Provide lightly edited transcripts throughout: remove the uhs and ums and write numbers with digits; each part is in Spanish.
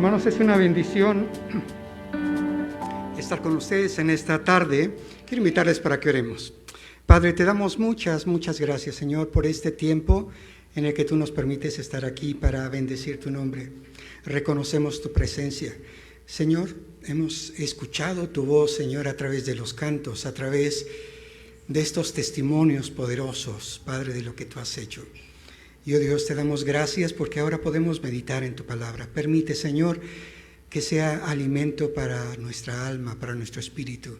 Hermanos, es una bendición estar con ustedes en esta tarde. Quiero invitarles para que oremos. Padre, te damos muchas gracias, Señor, por este tiempo en el que tú nos permites estar aquí para bendecir tu nombre. Reconocemos tu presencia. Señor, hemos escuchado tu voz, Señor, a través de los cantos, a través de estos testimonios poderosos, Padre, de lo que tú has hecho. Y, oh Dios, te damos gracias porque ahora podemos meditar en tu palabra. Permite, Señor, que sea alimento para nuestra alma, para nuestro espíritu,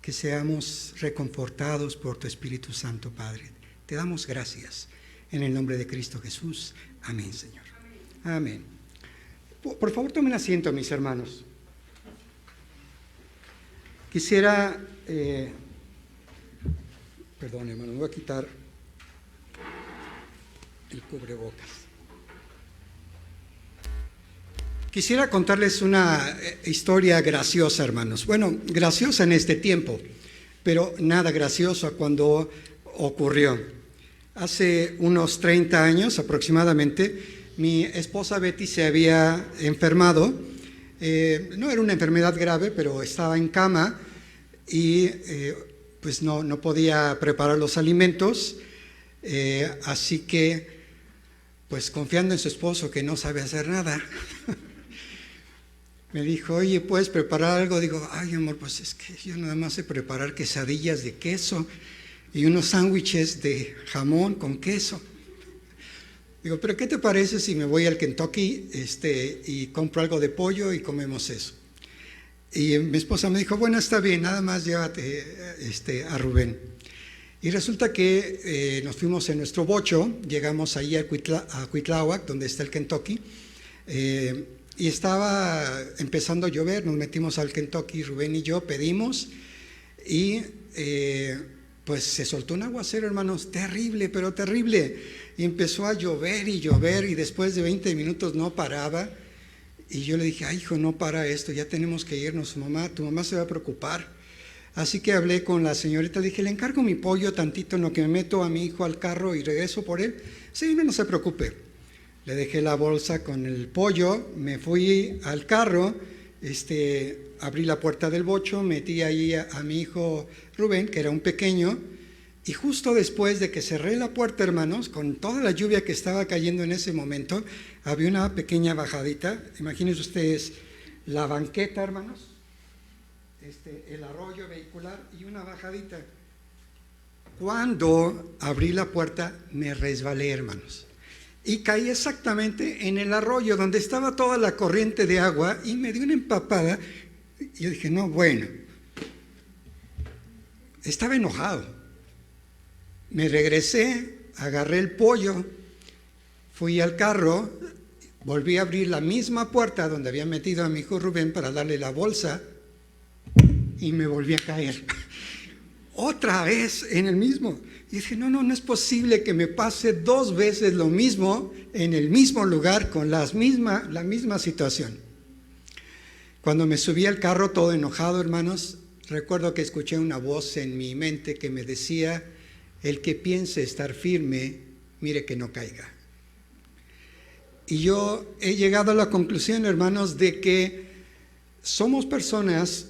que seamos reconfortados por tu Espíritu Santo, Padre. Te damos gracias en el nombre de Cristo Jesús. Amén, Señor. Amén. Por favor, tomen asiento, mis hermanos. Quisiera, perdón, hermano, me voy a quitar el cubrebocas. Quisiera contarles una historia graciosa, hermanos. Bueno, graciosa en este tiempo, pero nada graciosa cuando ocurrió. Hace unos 30 años aproximadamente, mi esposa Betty se había enfermado. No era una enfermedad grave, pero estaba en cama y pues no podía preparar los alimentos. Así que, pues confiando en su esposo que no sabe hacer nada, me dijo, oye, ¿puedes preparar algo? Digo, ay, amor, pues es que yo nada más sé preparar quesadillas de queso y unos sándwiches de jamón con queso. Digo, pero ¿qué te parece si me voy al Kentucky y compro algo de pollo y comemos eso? Y mi esposa me dijo, bueno, está bien, nada más llévate a Rubén. Y resulta que nos fuimos en nuestro bocho, llegamos ahí a Cuitláhuac, donde está el Kentucky, y estaba empezando a llover. Nos metimos al Kentucky, Rubén y yo pedimos, y pues se soltó un aguacero, hermanos, terrible, pero terrible, y empezó a llover, y después de 20 minutos no paraba, y yo le dije, ay, hijo, no para esto, ya tenemos que irnos, tu mamá se va a preocupar. Así que hablé con la señorita, dije, le encargo mi pollo tantito en lo que me meto a mi hijo al carro y regreso por él. Sí, no se preocupe. Le dejé la bolsa con el pollo, me fui al carro, abrí la puerta del bocho, metí ahí a mi hijo Rubén, que era un pequeño, y justo después de que cerré la puerta, hermanos, con toda la lluvia que estaba cayendo en ese momento, había una pequeña bajadita. Imagínense ustedes la banqueta, hermanos, el arroyo vehicular y una bajadita. Cuando abrí la puerta me resbalé, hermanos, y caí exactamente en el arroyo donde estaba toda la corriente de agua y me dio una empapada. Y yo dije, no, bueno, estaba enojado. Me regresé, agarré el pollo, fui al carro, volví a abrir la misma puerta donde había metido a mi hijo Rubén para darle la bolsa, y me volví a caer otra vez en el mismo. Y dije, no es posible que me pase 2 veces lo mismo en el mismo lugar con la misma situación. Cuando me subí al carro todo enojado, hermanos, recuerdo que escuché una voz en mi mente que me decía, el que piense estar firme, mire que no caiga. Y yo he llegado a la conclusión, hermanos, de que somos personas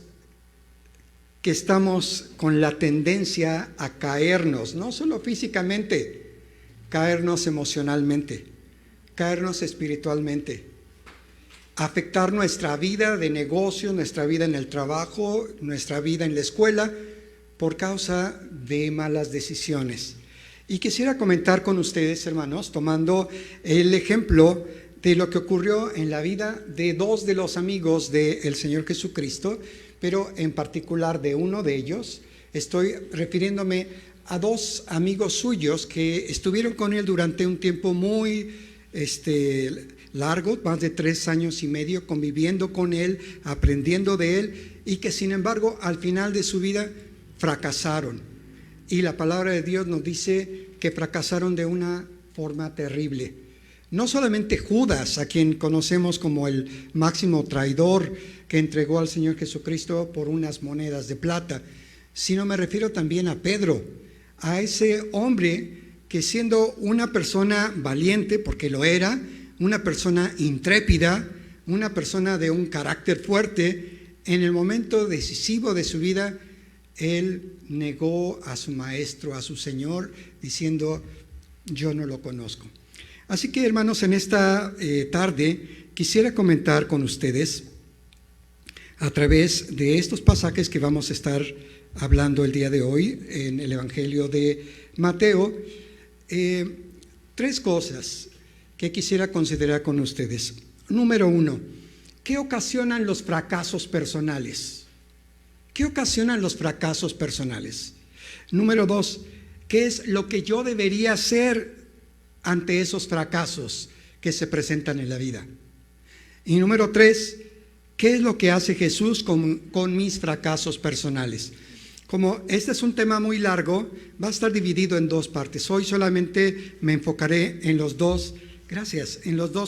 que estamos con la tendencia a caernos, no solo físicamente, caernos emocionalmente, caernos espiritualmente, afectar nuestra vida de negocio, nuestra vida en el trabajo, nuestra vida en la escuela, por causa de malas decisiones. Y quisiera comentar con ustedes, hermanos, tomando el ejemplo de lo que ocurrió en la vida de 2 de los amigos del Señor Jesucristo, pero en particular de uno de ellos. Estoy refiriéndome a 2 amigos suyos que estuvieron con él durante un tiempo muy largo, más de 3 años y medio, conviviendo con él, aprendiendo de él, y que sin embargo al final de su vida fracasaron. Y la palabra de Dios nos dice que fracasaron de una forma terrible. No solamente Judas, a quien conocemos como el máximo traidor que entregó al Señor Jesucristo por unas monedas de plata, sino me refiero también a Pedro, a ese hombre que, siendo una persona valiente, porque lo era, una persona intrépida, una persona de un carácter fuerte, en el momento decisivo de su vida, él negó a su maestro, a su Señor, diciendo: yo no lo conozco. Así que, hermanos, en esta tarde quisiera comentar con ustedes, a través de estos pasajes que vamos a estar hablando el día de hoy en el Evangelio de Mateo, tres cosas que quisiera considerar con ustedes. Número uno, ¿qué ocasionan los fracasos personales? ¿Qué ocasionan los fracasos personales? Número dos, ¿qué es lo que yo debería hacer ante esos fracasos que se presentan en la vida? Y número tres, ¿qué es lo que hace Jesús con mis fracasos personales? Como este es un tema muy largo, va a estar dividido en dos partes. Hoy solamente me enfocaré en los dos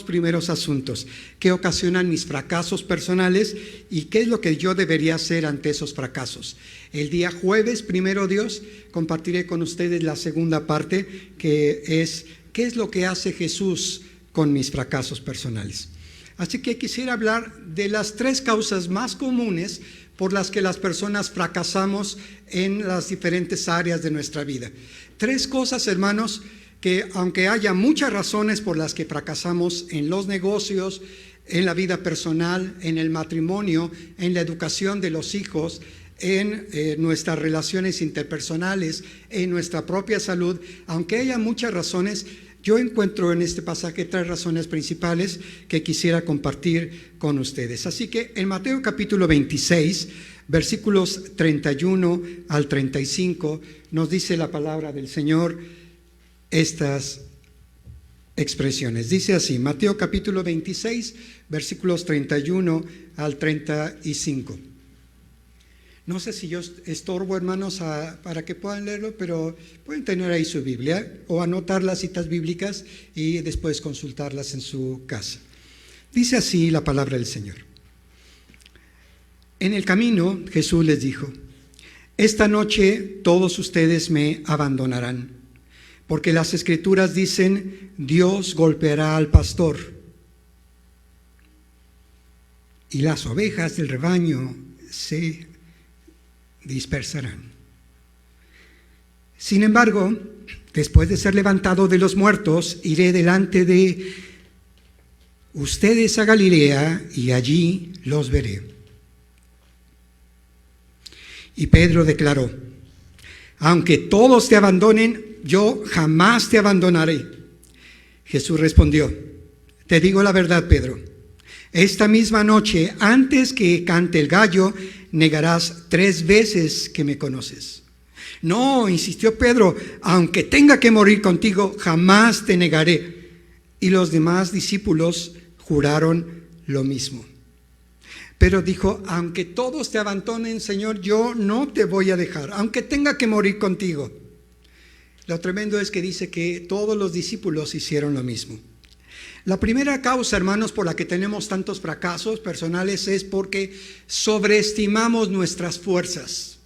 primeros asuntos: qué ocasionan mis fracasos personales y qué es lo que yo debería hacer ante esos fracasos. El día jueves, primero Dios, compartiré con ustedes la segunda parte, que es qué es lo que hace Jesús con mis fracasos personales. Así que quisiera hablar de las tres causas más comunes por las que las personas fracasamos en las diferentes áreas de nuestra vida. Tres cosas, hermanos, que aunque haya muchas razones por las que fracasamos en los negocios, en la vida personal, en el matrimonio, en la educación de los hijos, en nuestras relaciones interpersonales, en nuestra propia salud, aunque haya muchas razones, yo encuentro en este pasaje tres razones principales que quisiera compartir con ustedes. Así que en Mateo capítulo 26, versículos 31 al 35, nos dice la palabra del Señor estas expresiones. Dice así, Mateo capítulo 26, versículos 31 al 35. No sé si yo estorbo, hermanos, para que puedan leerlo, pero pueden tener ahí su Biblia o anotar las citas bíblicas y después consultarlas en su casa. Dice así la palabra del Señor. En el camino Jesús les dijo: esta noche todos ustedes me abandonarán, porque las Escrituras dicen: Dios golpeará al pastor y las ovejas del rebaño se dispersarán. Sin embargo, después de ser levantado de los muertos, iré delante de ustedes a Galilea y allí los veré. Y Pedro declaró: aunque todos te abandonen, yo jamás te abandonaré. Jesús respondió: te digo la verdad, Pedro, esta misma noche, antes que cante el gallo, negarás 3 veces que me conoces. No, insistió Pedro, aunque tenga que morir contigo, jamás te negaré. Y los demás discípulos juraron lo mismo. Pero dijo: aunque todos te abandonen, Señor, yo no te voy a dejar, aunque tenga que morir contigo. Lo tremendo es que dice que todos los discípulos hicieron lo mismo. La primera causa, hermanos, por la que tenemos tantos fracasos personales es porque sobreestimamos nuestras fuerzas.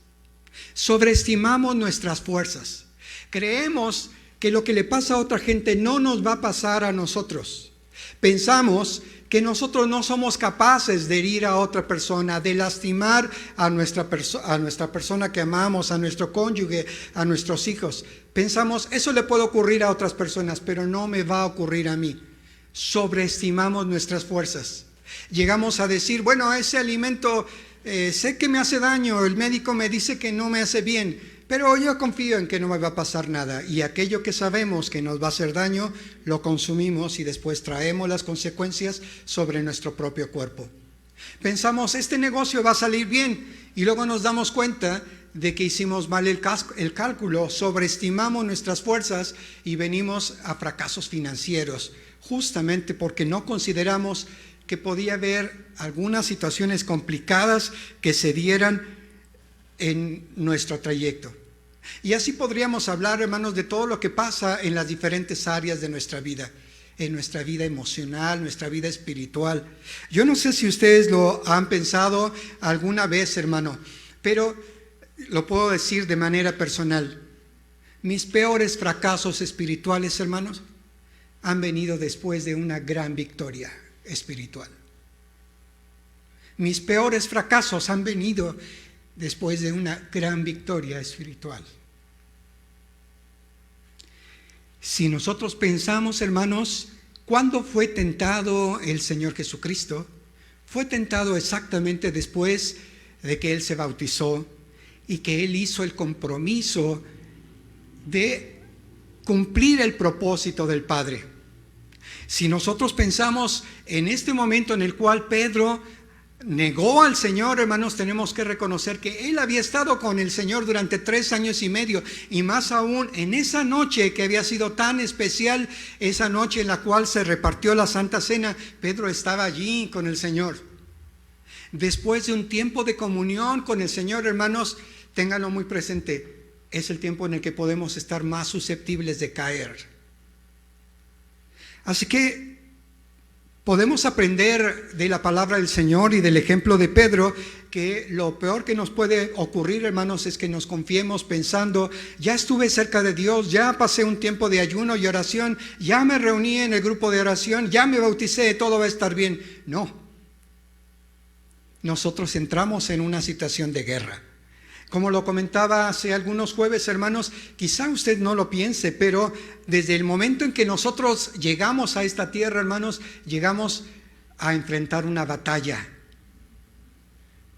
Sobreestimamos nuestras fuerzas. Creemos que lo que le pasa a otra gente no nos va a pasar a nosotros. Pensamos que nosotros no somos capaces de herir a otra persona, de lastimar a nuestra persona que amamos, a nuestro cónyuge, a nuestros hijos. Pensamos, eso le puede ocurrir a otras personas, pero no me va a ocurrir a mí. Sobreestimamos nuestras fuerzas. Llegamos a decir: bueno, ese alimento sé que me hace daño, el médico me dice que no me hace bien, pero yo confío en que no me va a pasar nada. Y aquello que sabemos que nos va a hacer daño, lo consumimos y después traemos las consecuencias sobre nuestro propio cuerpo. Pensamos: este negocio va a salir bien, y luego nos damos cuenta de que hicimos mal el cálculo, sobreestimamos nuestras fuerzas y venimos a fracasos financieros, justamente porque no consideramos que podía haber algunas situaciones complicadas que se dieran en nuestro trayecto. Y así podríamos hablar, hermanos, de todo lo que pasa en las diferentes áreas de nuestra vida, en nuestra vida emocional, nuestra vida espiritual. Yo no sé si ustedes lo han pensado alguna vez, hermano, pero lo puedo decir de manera personal. Mis peores fracasos espirituales, hermanos, han venido después de una gran victoria espiritual. Mis peores fracasos han venido después de una gran victoria espiritual. Si nosotros pensamos, hermanos, ¿cuándo fue tentado el Señor Jesucristo? Fue tentado exactamente después de que Él se bautizó y que Él hizo el compromiso de cumplir el propósito del Padre. Si nosotros pensamos en este momento en el cual Pedro negó al Señor, hermanos, tenemos que reconocer que él había estado con el Señor durante 3 años y medio, y más aún en esa noche que había sido tan especial, esa noche en la cual se repartió la Santa Cena, Pedro estaba allí con el Señor. Después de un tiempo de comunión con el Señor, hermanos, ténganlo muy presente, es el tiempo en el que podemos estar más susceptibles de caer. Así que podemos aprender de la palabra del Señor y del ejemplo de Pedro que lo peor que nos puede ocurrir, hermanos, es que nos confiemos pensando, ya estuve cerca de Dios, ya pasé un tiempo de ayuno y oración, ya me reuní en el grupo de oración, ya me bauticé, todo va a estar bien. No. Nosotros entramos en una situación de guerra. Como lo comentaba hace algunos jueves, hermanos, quizá usted no lo piense, pero desde el momento en que nosotros llegamos a esta tierra, hermanos, llegamos a enfrentar una batalla.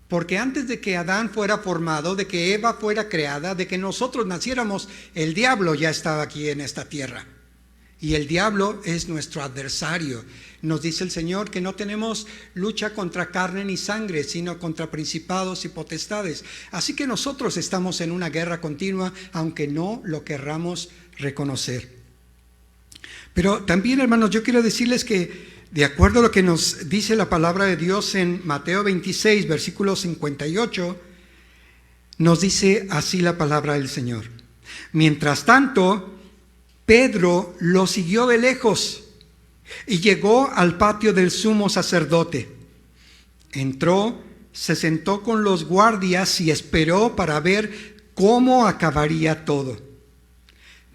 Porque antes de que Adán fuera formado, de que Eva fuera creada, de que nosotros naciéramos, el diablo ya estaba aquí en esta tierra. Y el diablo es nuestro adversario. Nos dice el Señor que no tenemos lucha contra carne ni sangre, sino contra principados y potestades. Así que nosotros estamos en una guerra continua, aunque no lo querramos reconocer. Pero también, hermanos, yo quiero decirles que de acuerdo a lo que nos dice la palabra de Dios en Mateo 26, versículo 58, nos dice así la palabra del Señor. Mientras tanto, Pedro lo siguió de lejos y llegó al patio del sumo sacerdote. Entró, se sentó con los guardias y esperó para ver cómo acabaría todo.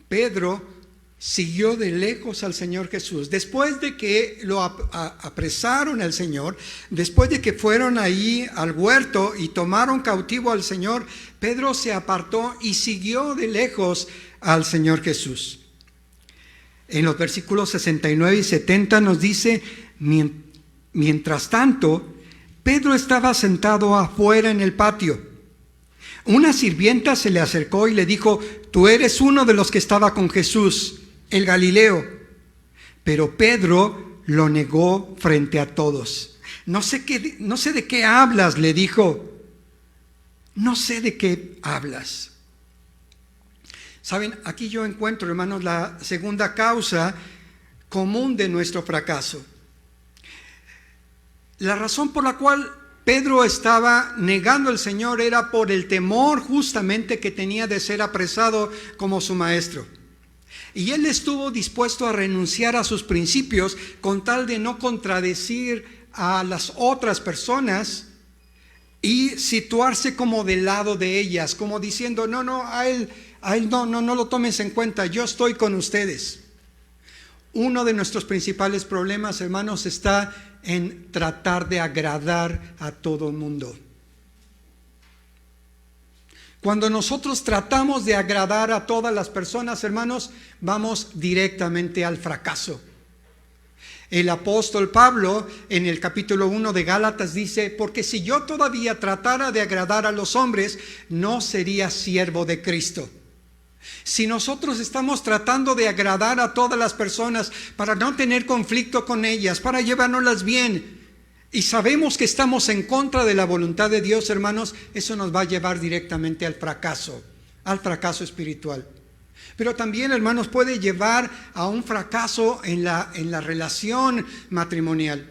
Pedro siguió de lejos al Señor Jesús. Después de que lo apresaron al Señor, después de que fueron ahí al huerto y tomaron cautivo al Señor, Pedro se apartó y siguió de lejos al Señor Jesús. En los versículos 69 y 70 nos dice, mientras tanto, Pedro estaba sentado afuera en el patio. Una sirvienta se le acercó y le dijo, tú eres uno de los que estaba con Jesús, el Galileo. Pero Pedro lo negó frente a todos. No sé de qué hablas, le dijo. No sé de qué hablas. Saben, aquí yo encuentro, hermanos, la segunda causa común de nuestro fracaso. La razón por la cual Pedro estaba negando al Señor era por el temor justamente que tenía de ser apresado como su maestro. Y él estuvo dispuesto a renunciar a sus principios con tal de no contradecir a las otras personas y situarse como del lado de ellas, como diciendo, a él no lo tomes en cuenta, yo estoy con ustedes. Uno de nuestros principales problemas, hermanos, está en tratar de agradar a todo el mundo. Cuando nosotros tratamos de agradar a todas las personas, hermanos, vamos directamente al fracaso. El apóstol Pablo en el capítulo 1 de Gálatas dice, porque si yo todavía tratara de agradar a los hombres, no sería siervo de Cristo. Si nosotros estamos tratando de agradar a todas las personas para no tener conflicto con ellas, para llevárnoslas bien, y sabemos que estamos en contra de la voluntad de Dios, hermanos, eso nos va a llevar directamente al fracaso espiritual. Pero también, hermanos, puede llevar a un fracaso en la relación matrimonial.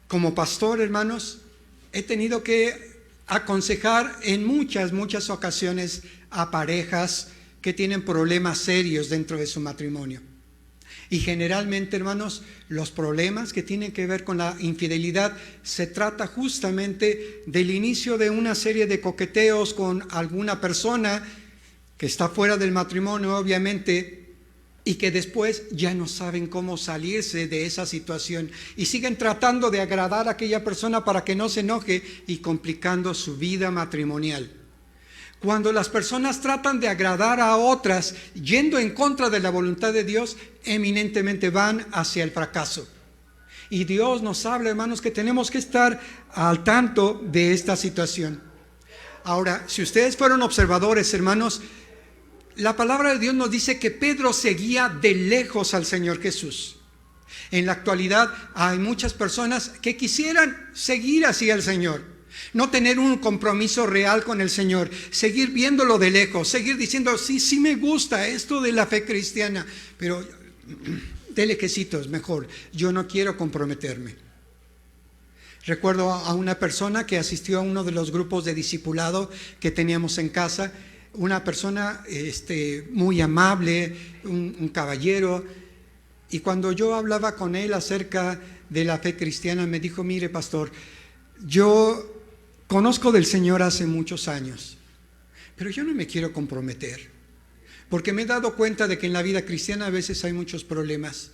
Como pastor, hermanos, he tenido que aconsejar en muchas ocasiones a parejas que tienen problemas serios dentro de su matrimonio. Y generalmente, hermanos, los problemas que tienen que ver con la infidelidad se trata justamente del inicio de una serie de coqueteos con alguna persona que está fuera del matrimonio, obviamente, y que después ya no saben cómo salirse de esa situación y siguen tratando de agradar a aquella persona para que no se enoje y complicando su vida matrimonial. Cuando las personas tratan de agradar a otras yendo en contra de la voluntad de Dios, eminentemente van hacia el fracaso. Y Dios nos habla, hermanos, que tenemos que estar al tanto de esta situación. Ahora, si ustedes fueron observadores, hermanos, la palabra de Dios nos dice que Pedro seguía de lejos al Señor Jesús. En la actualidad hay muchas personas que quisieran seguir así al Señor, no tener un compromiso real con el Señor, seguir viéndolo de lejos, seguir diciendo, sí me gusta esto de la fe cristiana, pero dele quesitos mejor, yo no quiero comprometerme. Recuerdo a una persona que asistió a uno de los grupos de discipulado que teníamos en casa, una persona muy amable, un caballero, y cuando yo hablaba con él acerca de la fe cristiana, me dijo, mire pastor, yo conozco del Señor hace muchos años, pero yo no me quiero comprometer, porque me he dado cuenta de que en la vida cristiana a veces hay muchos problemas,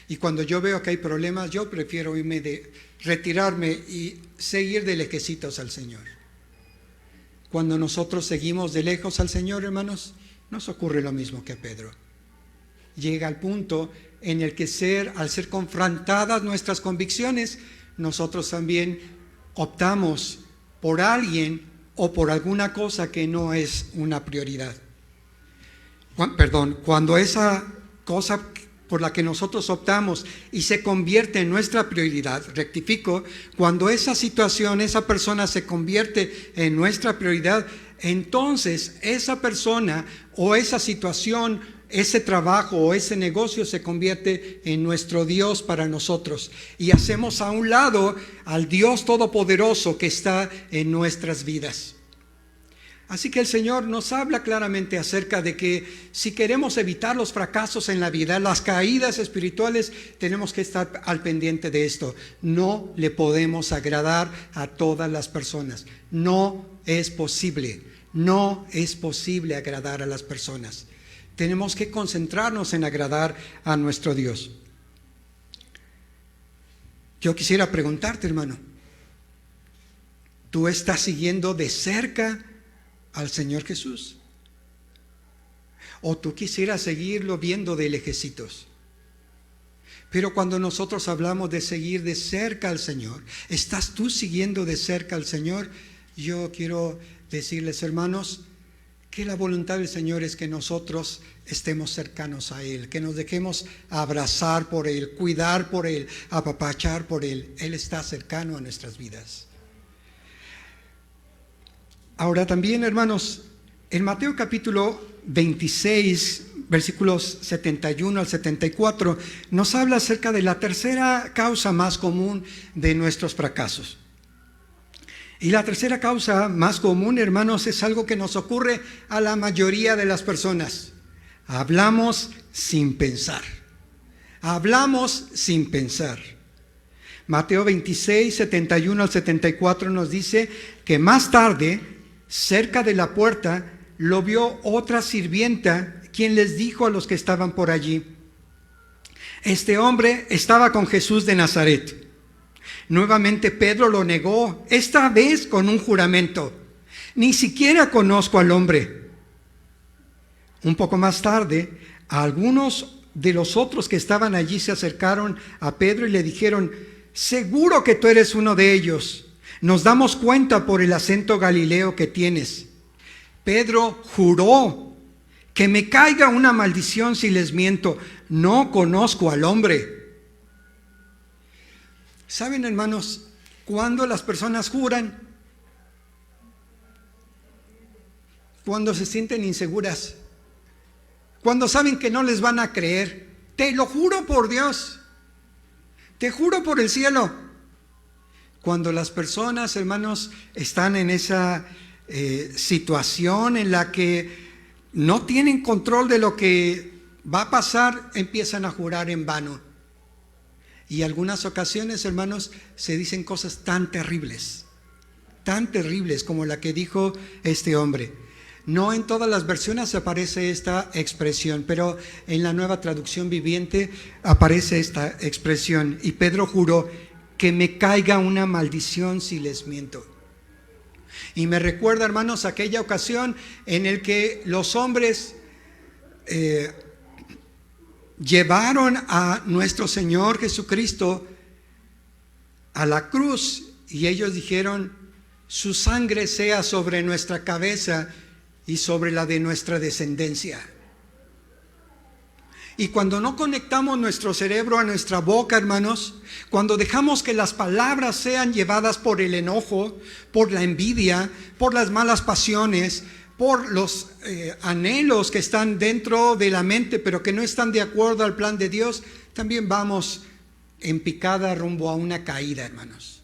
y cuando yo veo que hay problemas, yo prefiero retirarme y seguir de lejecitos al Señor. Cuando nosotros seguimos de lejos al Señor, hermanos, nos ocurre lo mismo que a Pedro. Llega al punto en el que al ser confrontadas nuestras convicciones, nosotros también optamos por alguien o por alguna cosa que no es una prioridad. Cuando esa cosa por la que nosotros optamos y se convierte en nuestra prioridad, rectifico, cuando esa situación, esa persona se convierte en nuestra prioridad, entonces esa persona o esa situación, ese trabajo o ese negocio se convierte en nuestro Dios para nosotros y hacemos a un lado al Dios Todopoderoso que está en nuestras vidas. Así que el Señor nos habla claramente acerca de que si queremos evitar los fracasos en la vida, las caídas espirituales, tenemos que estar al pendiente de esto. No le podemos agradar a todas las personas. No es posible agradar a las personas. Tenemos que concentrarnos en agradar a nuestro Dios. Yo quisiera preguntarte, hermano, ¿tú estás siguiendo de cerca al Señor Jesús? ¿O tú quisieras seguirlo viendo de lejecitos? Pero cuando nosotros hablamos de seguir de cerca al Señor, ¿estás tú siguiendo de cerca al Señor? Yo quiero decirles, hermanos, que la voluntad del Señor es que nosotros estemos cercanos a Él, que nos dejemos abrazar por Él, cuidar por Él, apapachar por Él. Él está cercano a nuestras vidas. Ahora también, hermanos, en Mateo capítulo 26, versículos 71 al 74, nos habla acerca de la tercera causa más común de nuestros fracasos. Y la tercera causa más común, hermanos, es algo que nos ocurre a la mayoría de las personas. Hablamos sin pensar. Hablamos sin pensar. Mateo 26, 71 al 74 nos dice que más tarde, cerca de la puerta, lo vio otra sirvienta, quien les dijo a los que estaban por allí: este hombre estaba con Jesús de Nazaret. Nuevamente Pedro lo negó, esta vez con un juramento: ni siquiera conozco al hombre. Un poco más tarde, algunos de los otros que estaban allí se acercaron a Pedro y le dijeron: seguro que tú eres uno de ellos. Nos damos cuenta por el acento galileo que tienes. Pedro juró: que me caiga una maldición si les miento, no conozco al hombre. ¿Saben, hermanos, cuando las personas juran? Cuando se sienten inseguras, cuando saben que no les van a creer. Te lo juro por Dios, te juro por el cielo. Cuando las personas, hermanos, están en esa situación en la que no tienen control de lo que va a pasar, empiezan a jurar en vano. Y algunas ocasiones, hermanos, se dicen cosas tan terribles como la que dijo este hombre. No en todas las versiones aparece esta expresión, pero en la Nueva Traducción Viviente aparece esta expresión. Y Pedro juró: que me caiga una maldición si les miento. Y me recuerda, hermanos, aquella ocasión en el que los hombres llevaron a nuestro Señor Jesucristo a la cruz, y ellos dijeron: su sangre sea sobre nuestra cabeza y sobre la de nuestra descendencia. Y cuando no conectamos nuestro cerebro a nuestra boca, hermanos, cuando dejamos que las palabras sean llevadas por el enojo, por la envidia, por las malas pasiones, por los anhelos que están dentro de la mente pero que no están de acuerdo al plan de Dios, también vamos en picada rumbo a una caída, hermanos.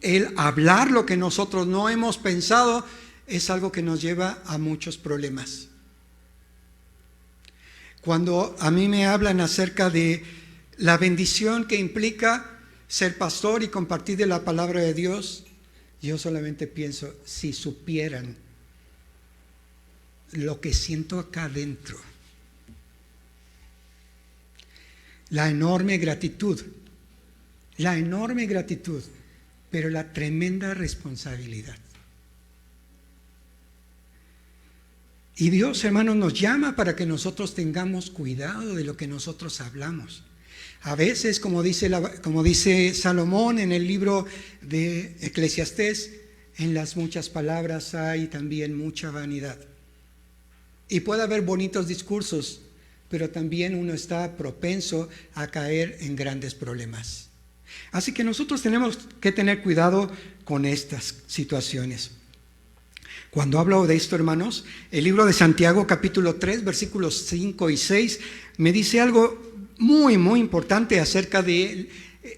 El hablar lo que nosotros no hemos pensado es algo que nos lleva a muchos problemas. Cuando a mí me hablan acerca de la bendición que implica ser pastor y compartir de la palabra de Dios, yo solamente pienso: si supieran lo que siento acá adentro, la enorme gratitud, pero la tremenda responsabilidad. Y Dios, hermanos, nos llama para que nosotros tengamos cuidado de lo que nosotros hablamos. A veces, como dice Salomón en el libro de Eclesiastés, en las muchas palabras hay también mucha vanidad. Y puede haber bonitos discursos, pero también uno está propenso a caer en grandes problemas. Así que nosotros tenemos que tener cuidado con estas situaciones. Cuando hablo de esto, hermanos, el libro de Santiago, capítulo 3, versículos 5 y 6, me dice algo muy, muy importante acerca de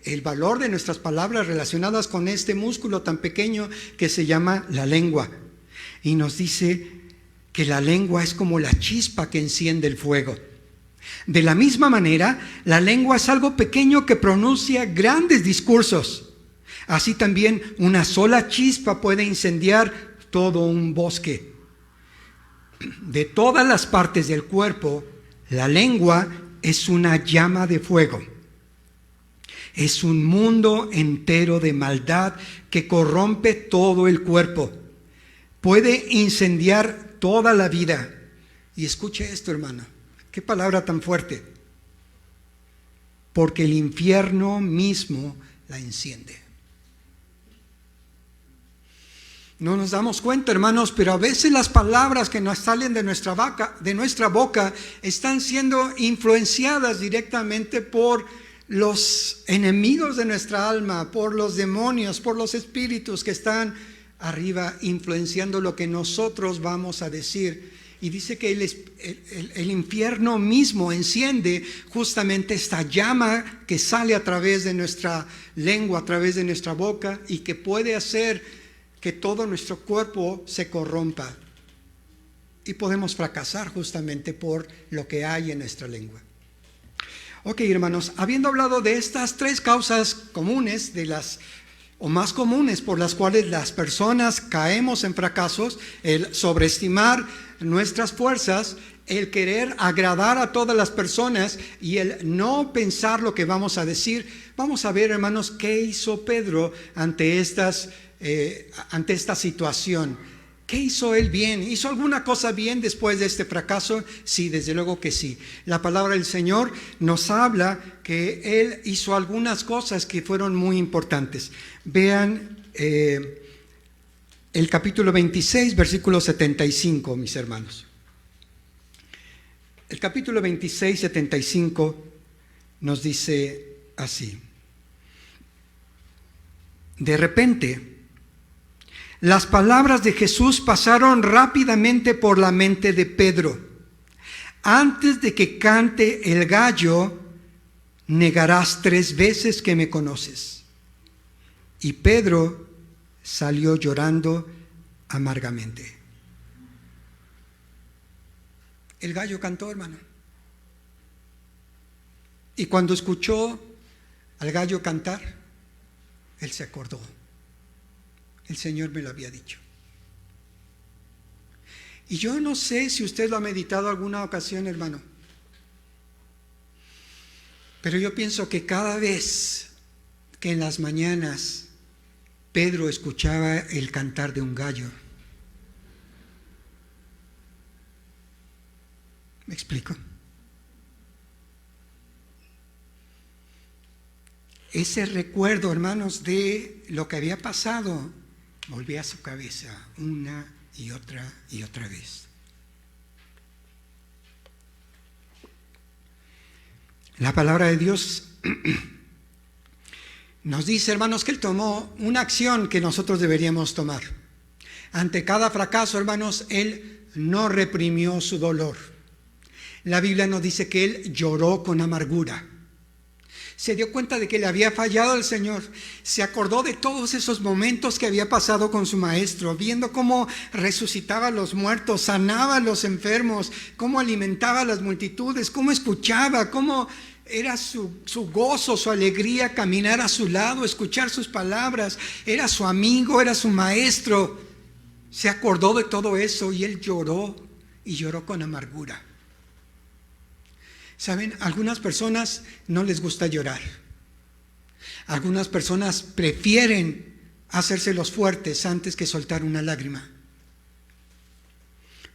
el valor de nuestras palabras relacionadas con este músculo tan pequeño que se llama la lengua. Y nos dice que la lengua es como la chispa que enciende el fuego. De la misma manera, la lengua es algo pequeño que pronuncia grandes discursos. Así también una sola chispa puede incendiar todo un bosque. De todas las partes del cuerpo, la lengua es una llama de fuego. Es un mundo entero de maldad que corrompe todo el cuerpo. Puede incendiar toda la vida. Y escuche esto, hermano. Qué palabra tan fuerte. Porque el infierno mismo la enciende. No nos damos cuenta, hermanos, pero a veces las palabras que nos salen de nuestra boca están siendo influenciadas directamente por los enemigos de nuestra alma, por los demonios, por los espíritus que están arriba influenciando lo que nosotros vamos a decir. Y dice que el infierno mismo enciende justamente esta llama que sale a través de nuestra lengua, a través de nuestra boca, y que puede hacer que todo nuestro cuerpo se corrompa. Y podemos fracasar justamente por lo que hay en nuestra lengua. Ok, hermanos, habiendo hablado de estas tres causas comunes, o más comunes por las cuales las personas caemos en fracasos: el sobreestimar nuestras fuerzas, el querer agradar a todas las personas y el no pensar lo que vamos a decir. Vamos a ver, hermanos, qué hizo Pedro ante esta situación. ¿Qué hizo él bien? ¿Hizo alguna cosa bien después de este fracaso? Sí, desde luego que sí. La palabra del Señor nos habla que él hizo algunas cosas que fueron muy importantes. Vean el capítulo 26, versículo 75, mis hermanos. El capítulo 26, 75 nos dice así: de repente, las palabras de Jesús pasaron rápidamente por la mente de Pedro. Antes de que cante el gallo, negarás 3 veces que me conoces. Y Pedro salió llorando amargamente. El gallo cantó, hermano. Y cuando escuchó al gallo cantar, él se acordó. El Señor me lo había dicho. Y yo no sé si usted lo ha meditado alguna ocasión, hermano, pero yo pienso que cada vez que en las mañanas Pedro escuchaba el cantar de un gallo, ¿me explico? Ese recuerdo, hermanos, de lo que había pasado, volvía a su cabeza una y otra vez. La palabra de Dios nos dice, hermanos, que Él tomó una acción que nosotros deberíamos tomar. Ante cada fracaso, hermanos, Él no reprimió su dolor. La Biblia nos dice que Él lloró con amargura. Se dio cuenta de que le había fallado al Señor. Se acordó de todos esos momentos que había pasado con su maestro, viendo cómo resucitaba a los muertos, sanaba a los enfermos, cómo alimentaba a las multitudes, cómo escuchaba, cómo era su gozo, su alegría caminar a su lado, escuchar sus palabras. Era su amigo, era su maestro. Se acordó de todo eso y Él lloró, y lloró con amargura. ¿Saben? A algunas personas no les gusta llorar. Algunas personas prefieren hacerse los fuertes antes que soltar una lágrima.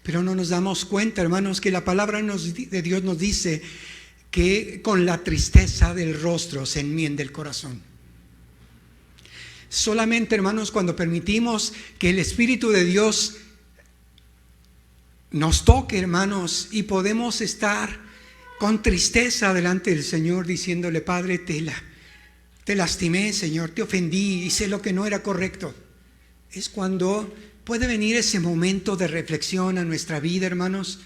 Pero no nos damos cuenta, hermanos, que la palabra de Dios nos dice que con la tristeza del rostro se enmienda el corazón. Solamente, hermanos, cuando permitimos que el Espíritu de Dios nos toque, hermanos, y podemos estar con tristeza delante del Señor, diciéndole: Padre, te lastimé, Señor, te ofendí, hice lo que no era correcto. Es cuando puede venir ese momento de reflexión a nuestra vida, hermanos.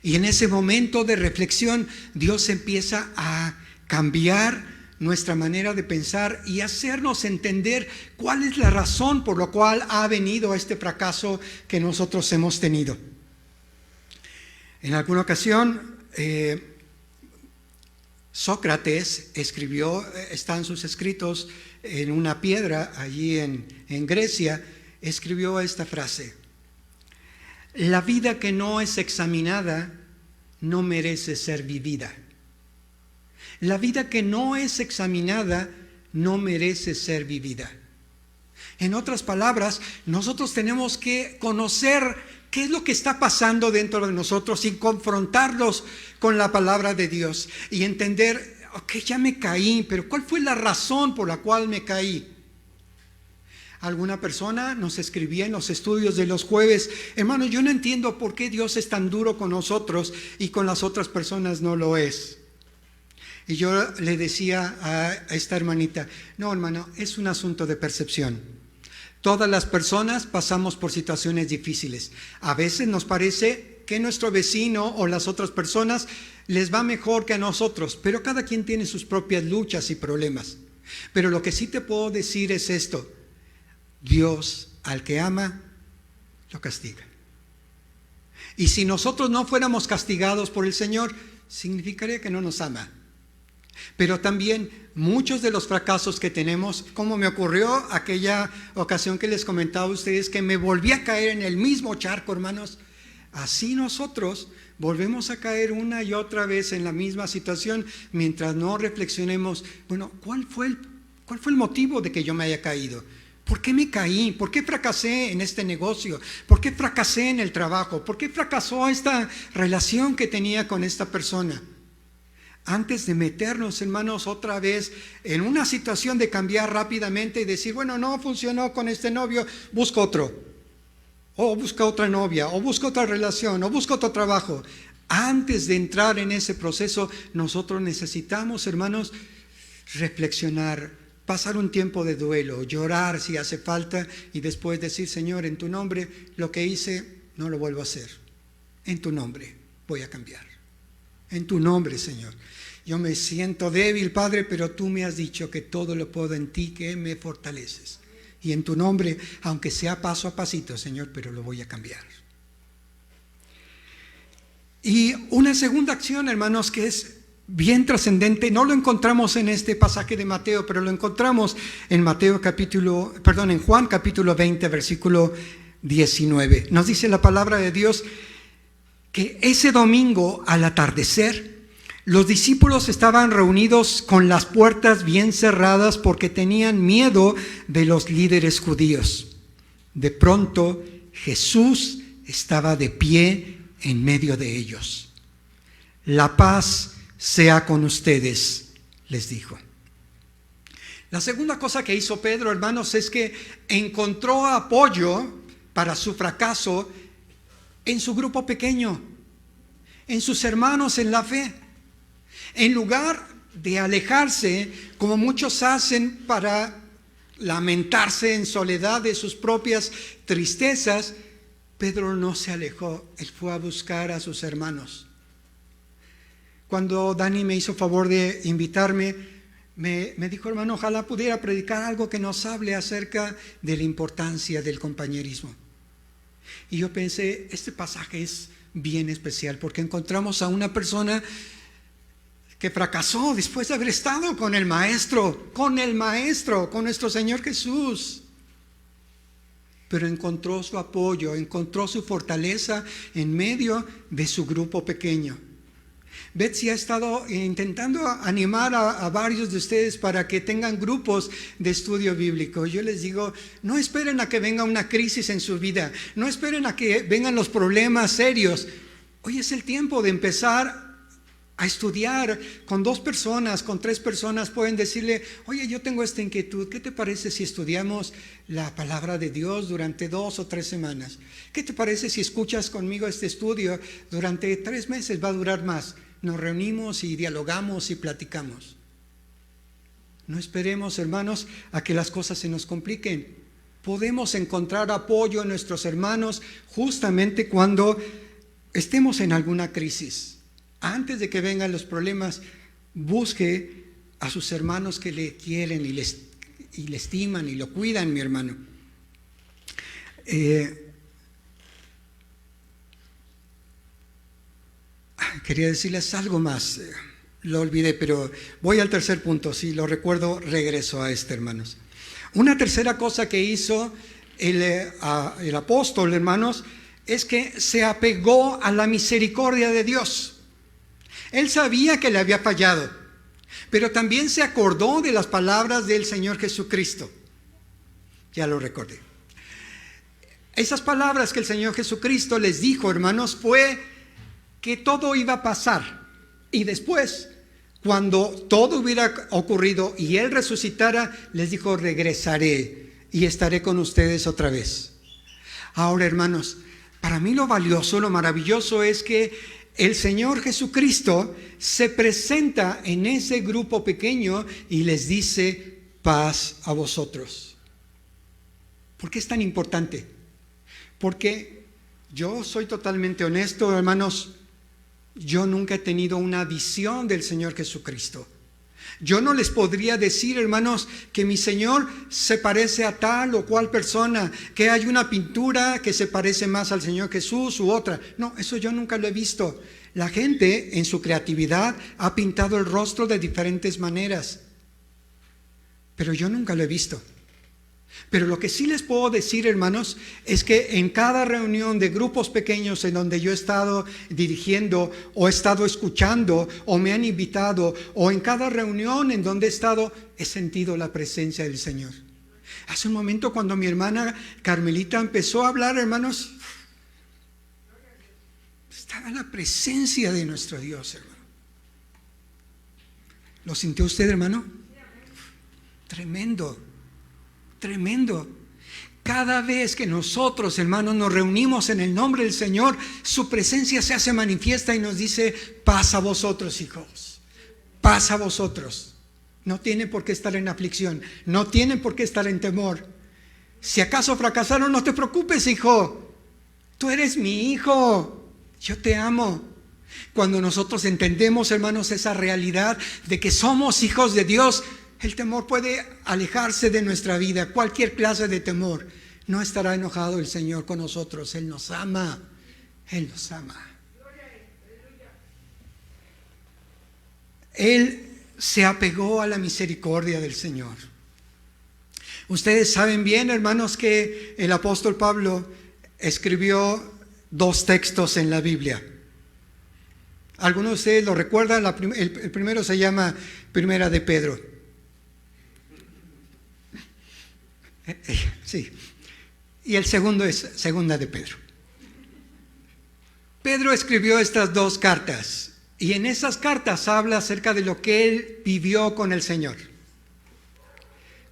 Y en ese momento de reflexión, Dios empieza a cambiar nuestra manera de pensar y hacernos entender cuál es la razón por la cual ha venido este fracaso que nosotros hemos tenido. En alguna ocasión, Sócrates escribió, están sus escritos en una piedra allí en Grecia, escribió esta frase: la vida que no es examinada no merece ser vivida. La vida que no es examinada no merece ser vivida. En otras palabras, nosotros tenemos que conocer qué es lo que está pasando dentro de nosotros y confrontarlos con la palabra de Dios y entender, ok, ya me caí, pero ¿cuál fue la razón por la cual me caí? Alguna persona nos escribía en los estudios de los jueves: hermano, yo no entiendo por qué Dios es tan duro con nosotros y con las otras personas no lo es. Y yo le decía a esta hermanita: no, hermano, es un asunto de percepción. Todas las personas pasamos por situaciones difíciles. A veces nos parece que nuestro vecino o las otras personas les va mejor que a nosotros, pero cada quien tiene sus propias luchas y problemas. Pero lo que sí te puedo decir es esto: Dios al que ama, lo castiga. Y si nosotros no fuéramos castigados por el Señor, significaría que no nos ama. Pero también muchos de los fracasos que tenemos, como me ocurrió aquella ocasión que les comentaba a ustedes, que me volví a caer en el mismo charco, hermanos, así nosotros volvemos a caer una y otra vez en la misma situación mientras no reflexionemos, bueno, ¿cuál fue el motivo de que yo me haya caído? ¿Por qué me caí? ¿Por qué fracasé en este negocio? ¿Por qué fracasé en el trabajo? ¿Por qué fracasó esta relación que tenía con esta persona? Antes de meternos, hermanos, otra vez en una situación de cambiar rápidamente y decir, bueno, no funcionó con este novio, busca otro, o busca otra novia, o busca otra relación, o busca otro trabajo. Antes de entrar en ese proceso, nosotros necesitamos, hermanos, reflexionar, pasar un tiempo de duelo, llorar si hace falta y después decir: Señor, en tu nombre, lo que hice no lo vuelvo a hacer. En tu nombre voy a cambiar. En tu nombre, Señor. Yo me siento débil, Padre, pero tú me has dicho que todo lo puedo en ti, que me fortaleces. Y en tu nombre, aunque sea paso a pasito, Señor, pero lo voy a cambiar. Y una segunda acción, hermanos, que es bien trascendente, no lo encontramos en este pasaje de Mateo, pero lo encontramos en Juan capítulo 20, versículo 19. Nos dice la palabra de Dios que ese domingo al atardecer, los discípulos estaban reunidos con las puertas bien cerradas porque tenían miedo de los líderes judíos. De pronto, Jesús estaba de pie en medio de ellos. La paz sea con ustedes, les dijo. La segunda cosa que hizo Pedro, hermanos, es que encontró apoyo para su fracaso en su grupo pequeño, en sus hermanos en la fe. En lugar de alejarse, como muchos hacen para lamentarse en soledad de sus propias tristezas, Pedro no se alejó, él fue a buscar a sus hermanos. Cuando Dani me hizo favor de invitarme, me dijo: hermano, ojalá pudiera predicar algo que nos hable acerca de la importancia del compañerismo. Y yo pensé, este pasaje es bien especial porque encontramos a una persona que fracasó después de haber estado con el Maestro, con nuestro Señor Jesús. Pero encontró su apoyo, encontró su fortaleza en medio de su grupo pequeño. Betsy ha estado intentando animar a varios de ustedes para que tengan grupos de estudio bíblico. Yo les digo, no esperen a que venga una crisis en su vida, no esperen a que vengan los problemas serios. Hoy es el tiempo de empezar a estudiar con 2 personas, con 3 personas. Pueden decirle: oye, yo tengo esta inquietud, ¿qué te parece si estudiamos la palabra de Dios durante 2 o 3 semanas? ¿Qué te parece si escuchas conmigo este estudio durante 3 meses? Va a durar más. Nos reunimos y dialogamos y platicamos. No esperemos, hermanos, a que las cosas se nos compliquen. Podemos encontrar apoyo en nuestros hermanos justamente cuando estemos en alguna crisis. Antes de que vengan los problemas, busque a sus hermanos que le quieren y le estiman y lo cuidan, mi hermano. Quería decirles algo más, lo olvidé, pero voy al tercer punto. Si lo recuerdo, regreso a este, hermanos. Una tercera cosa que hizo el apóstol, hermanos, es que se apegó a la misericordia de Dios. Él sabía que le había fallado, pero también se acordó de las palabras del Señor Jesucristo. Ya lo recordé. Esas palabras que el Señor Jesucristo les dijo, hermanos, fue que todo iba a pasar. Y después, cuando todo hubiera ocurrido y Él resucitara, les dijo: regresaré y estaré con ustedes otra vez. Ahora, hermanos, para mí lo valioso, lo maravilloso es que el Señor Jesucristo se presenta en ese grupo pequeño y les dice: paz a vosotros. ¿Por qué es tan importante? Porque yo soy totalmente honesto, hermanos. Yo nunca he tenido una visión del Señor Jesucristo. Yo no les podría decir, hermanos, que mi Señor se parece a tal o cual persona, que hay una pintura que se parece más al Señor Jesús u otra. No, eso yo nunca lo he visto. La gente en su creatividad ha pintado el rostro de diferentes maneras, pero yo nunca lo he visto. Pero lo que sí les puedo decir, hermanos, es que en cada reunión de grupos pequeños en donde yo he estado dirigiendo o he estado escuchando o me han invitado, o en cada reunión en donde he estado, he sentido la presencia del Señor. Hace un momento, cuando mi hermana Carmelita empezó a hablar, hermanos, estaba la presencia de nuestro Dios, hermano. ¿Lo sintió usted, hermano? Tremendo. Tremendo. Cada vez que nosotros, hermanos, nos reunimos en el nombre del Señor, su presencia se hace manifiesta y nos dice: paz a vosotros, hijos, paz a vosotros. No tienen por qué estar en aflicción, no tienen por qué estar en temor. Si acaso fracasaron, no te preocupes, hijo, tú eres mi hijo, yo te amo. Cuando nosotros entendemos, hermanos, esa realidad de que somos hijos de Dios, el temor puede alejarse de nuestra vida, cualquier clase de temor. No estará enojado el Señor con nosotros. Él nos ama. Él nos ama. Él se apegó a la misericordia del Señor. Ustedes saben bien, hermanos, que el apóstol Pablo escribió 2 textos en la Biblia. Algunos de ustedes lo recuerdan, el primero se llama Primera de Pedro. Sí. Y el segundo es Segunda de Pedro. Pedro escribió estas dos cartas y en esas cartas habla acerca de lo que él vivió con el Señor.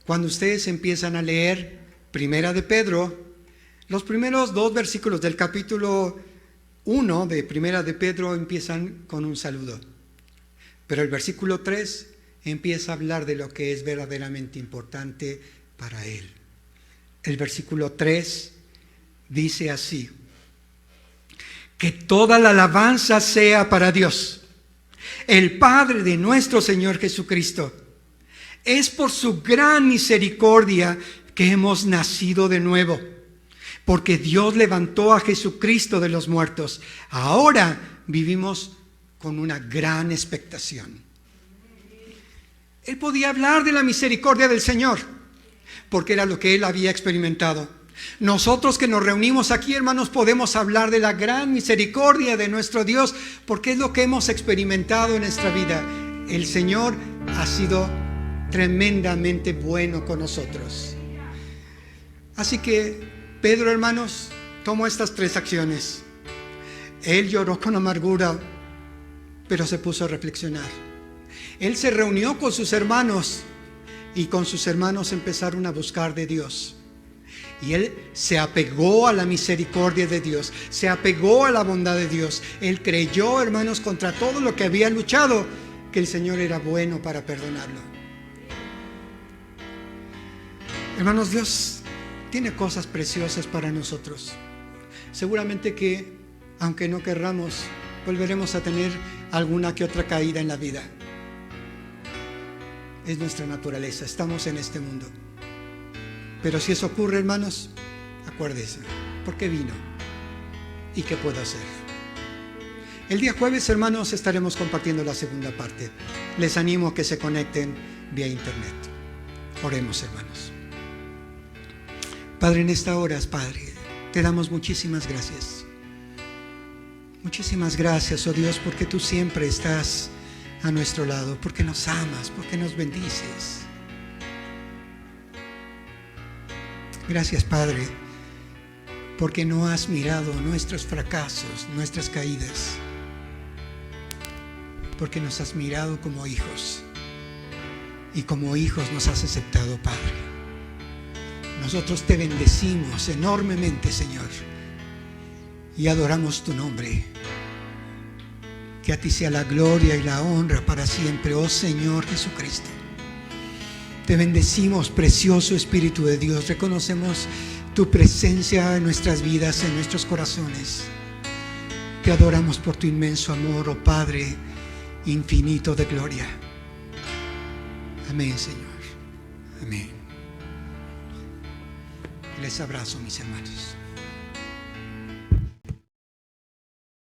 Cuando ustedes empiezan a leer Primera de Pedro, los primeros 2 versículos del capítulo 1 de Primera de Pedro empiezan con un saludo. Pero el versículo 3 empieza a hablar de lo que es verdaderamente importante para él. El versículo 3 dice así: que toda la alabanza sea para Dios, el Padre de nuestro Señor Jesucristo. Es por su gran misericordia que hemos nacido de nuevo, porque Dios levantó a Jesucristo de los muertos. Ahora vivimos con una gran expectación. Él podía hablar de la misericordia del Señor, porque era lo que él había experimentado. Nosotros que nos reunimos aquí, hermanos, podemos hablar de la gran misericordia de nuestro Dios, porque es lo que hemos experimentado en nuestra vida. El Señor ha sido tremendamente bueno con nosotros. Así que Pedro, hermanos, tomó estas 3 acciones. Él lloró con amargura, pero se puso a reflexionar. Él se reunió con sus hermanos y con sus hermanos empezaron a buscar de Dios. Y él se apegó a la misericordia de Dios, se apegó a la bondad de Dios. Él creyó, hermanos, contra todo lo que había luchado, que el Señor era bueno para perdonarlo. Hermanos, Dios tiene cosas preciosas para nosotros. Seguramente que, aunque no querramos, volveremos a tener alguna que otra caída en la vida. Es nuestra naturaleza, estamos en este mundo. Pero si eso ocurre, hermanos, acuérdense, ¿por qué vino? ¿Y qué puedo hacer? El día jueves, hermanos, estaremos compartiendo la segunda parte. Les animo a que se conecten vía internet. Oremos, hermanos. Padre, en esta hora, Padre, te damos muchísimas gracias. Muchísimas gracias, oh Dios, porque tú siempre estás a nuestro lado, porque nos amas, porque nos bendices. Gracias, Padre, porque no has mirado nuestros fracasos, nuestras caídas, porque nos has mirado como hijos y como hijos nos has aceptado, Padre. Nosotros te bendecimos enormemente, Señor, y adoramos tu nombre. Que a ti sea la gloria y la honra para siempre, oh Señor Jesucristo. Te bendecimos, precioso Espíritu de Dios. Reconocemos tu presencia en nuestras vidas, en nuestros corazones. Te adoramos por tu inmenso amor, oh Padre infinito de gloria. Amén, Señor. Amén. Les abrazo, mis hermanos.